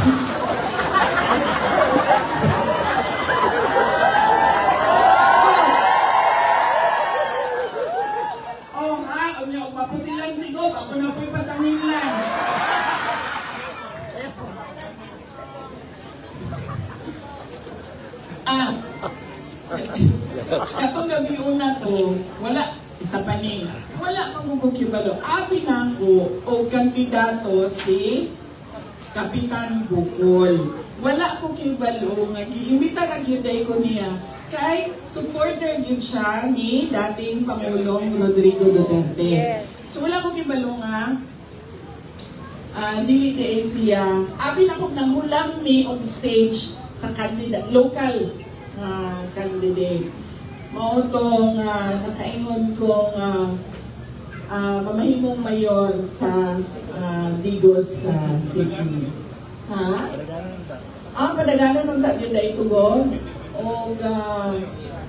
Oh ha, unyo mapasilang sigog, ako na po'y pasanginglan. Katong gabi una to, wala, isa pa ni, wala magugukibalo. Abi na ako o kandidato si Kapitan Bukol. Wala ko kibalo nga giimbita na gyuday ko niya kay supporter gyud siya ni dating Pangulong Rodrigo Duterte. So wala ko kibalo nga dili kay siya. Abi na ko nangulang mi on stage sa candidate, local candidate. Mao to nga nakaingon ko nga mamahimong mayor sa Digos City. Ha? Padaganan ng dagyan na itugon o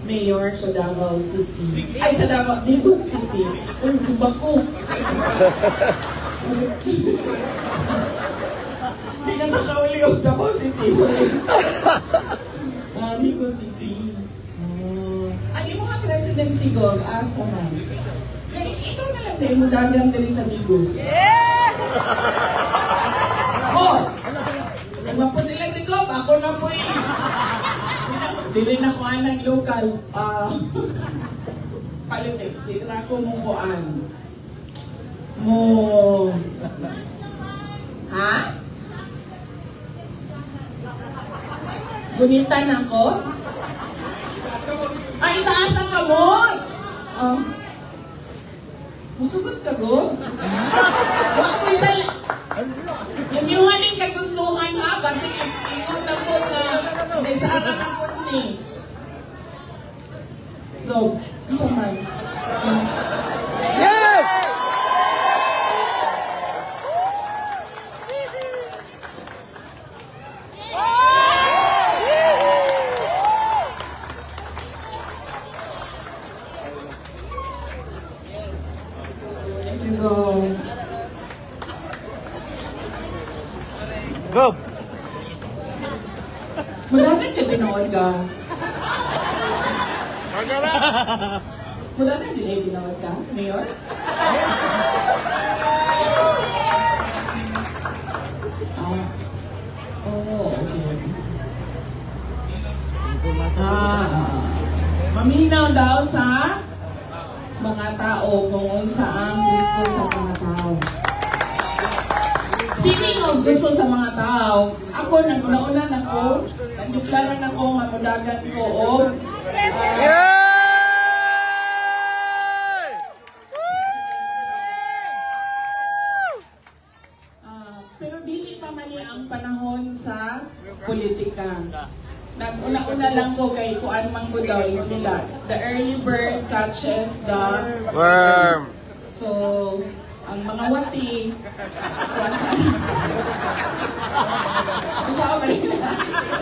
mayor sa Davao City. Ay, sa Davao, Digos City. Uy, subak ko. Hindi na nakawali o Davao City. Sorry. Digos City. Ang mga president sigog, asa man. Ikaw na lang tayo mo dagang dali sa Digos. Oh! Ano po sila tigop? Ako na po eh. Dili na ko anang local. Politics. Dili na ako mong kuan. Ha? Gunitan ako? Ay, taas ang kamot! Musugot ka, go? Wag ko isa lang. Yung iwanin kagustuhan ha, basi ikot na po na may sara na po ni. Go. Isa man. Yes! Go. Go! Mula ka tinood ka? Mula ka din tinood ka, Mayor? Okay. Maminaw daw sa mga tao kung unsa ang gusto sa mga tao. Speaking of gusto sa mga tao, ako naguna-una na ko, nagdeklaran ako, mamudagan ko o pero dili pa man ang panahon sa politika. Nag-una-una lang ko kay kuan man ko daw yung nila. The early bird catches the Worm! So, ang mga wati,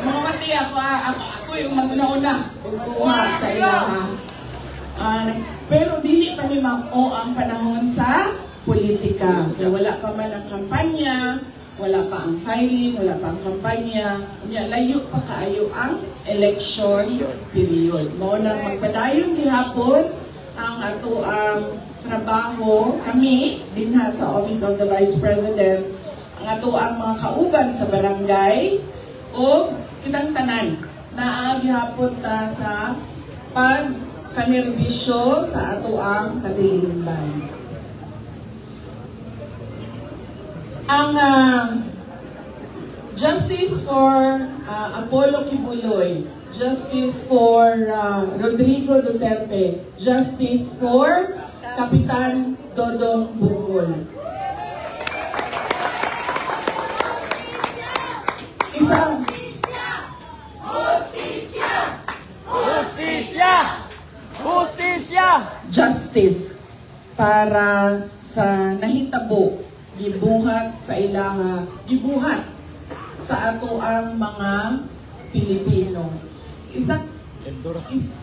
mga wati ako yung mag-una-una. Kuha sa ilaha. Pero dili pa ni Mao ang panahon sa politika. Kaya wala pa man ang kampanya, wala pa ang filing, wala pa ang kampanya. Layo pa kaayo ang election period. Mao nang magpadayon gihapon ang ato ang trabaho kami dinha sa Office of the Vice President, ang ato ang mga kauban sa barangay o kitang tanan na gihapon ta sa pagpanerbisyo sa ato ang kadiliman. Ang Justice for Apollo Kibuloy, Justice for Rodrigo Duterte, Justice for Kapitan Dodong Bukol. Isang Hustisya! justice para sa nahitabo, gibuhat sa ilaha, gibuhat sa ato ang mga Pilipino.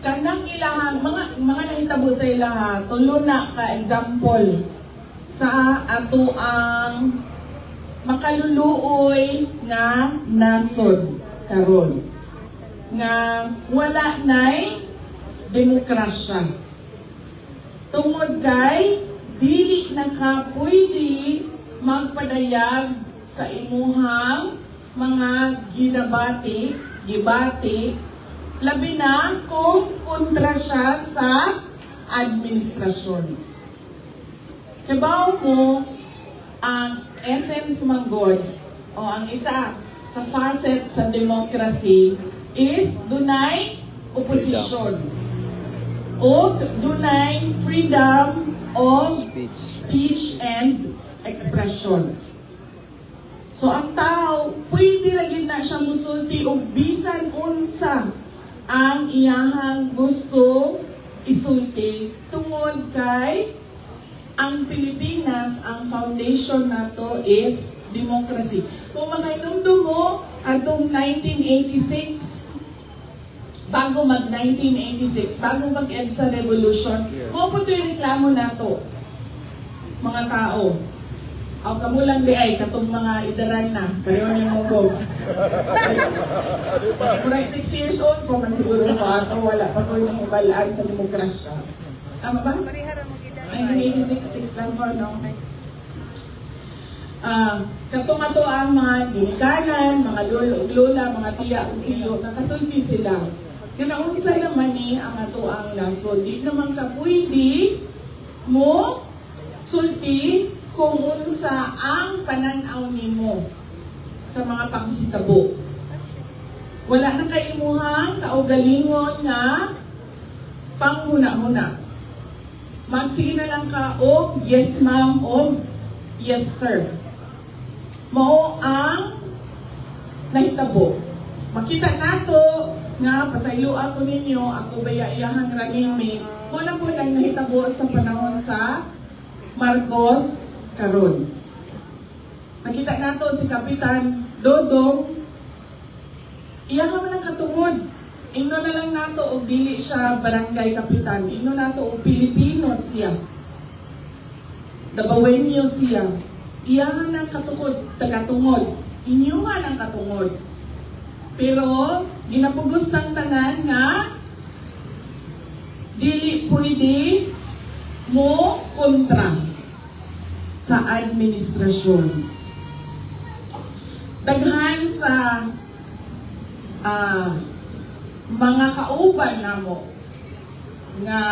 Kanang ilahang mga nahitabo sa ilaha, tulo na ka example sa ato ang makaluluoy nga nasod karon nga wala nay demokrasya. Tungod kay dili na ka pwede magpadayag sa imuhang mga gibati, labi na kung kontra siya sa administrasyon. Kabaw mo ang essence manggod o ang isa sa facet sa democracy is dunay opposition o dunay freedom of speech and expression. So ang tao, pwede lagi na siya musulti o bisan unsa ang iyahang gusto isulti tungod kay ang Pilipinas, ang foundation nato is democracy. Kung makainomdom mo atong 1986, bago mag-1986, bago mag-EDSA Revolution, mo po ito yung reklamo nato, mga tao. Aw kamo lang di ay katong mga idaran na kayo ni mo ko. Murag 6 years old po man siguro ko ato wala pa ko nang ibalaan sa demokrasya. Tama ba? Ay 1986 lang po no. Katong ato ang mga ginikanan, mga lola, mga tiya ug tiyo nakasulti sila. Kinaunsa naman ni ang ato ang nasod. Di naman ka pwede mo sulti kung unsa ang pananaw nimo sa mga panghitabo. Wala na kay imuhang kaugalingon nga panghuna-huna. Magsige na lang ka og yes ma'am o yes sir. Mao ang nahitabo. Makita nato nga pasaylo ako ninyo, ako baya-iyahang running mate. Wala po lang nahitabo sa panahon sa Marcos karon. Nakita nato si Kapitan Dodong, iya man ang katungod. Ingno na lang nato og dili siya barangay kapitan. Ingno nato og Pilipino siya. Dabawenyo siya. Iya ang katungod, tagatungod. Inyuhan ang katungod. Pero ginapugos ng tanan nga dili pwede mo kontra sa administrasyon. Daghan sa mga kauban namo nga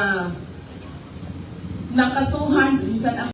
nakasuhan bisan ang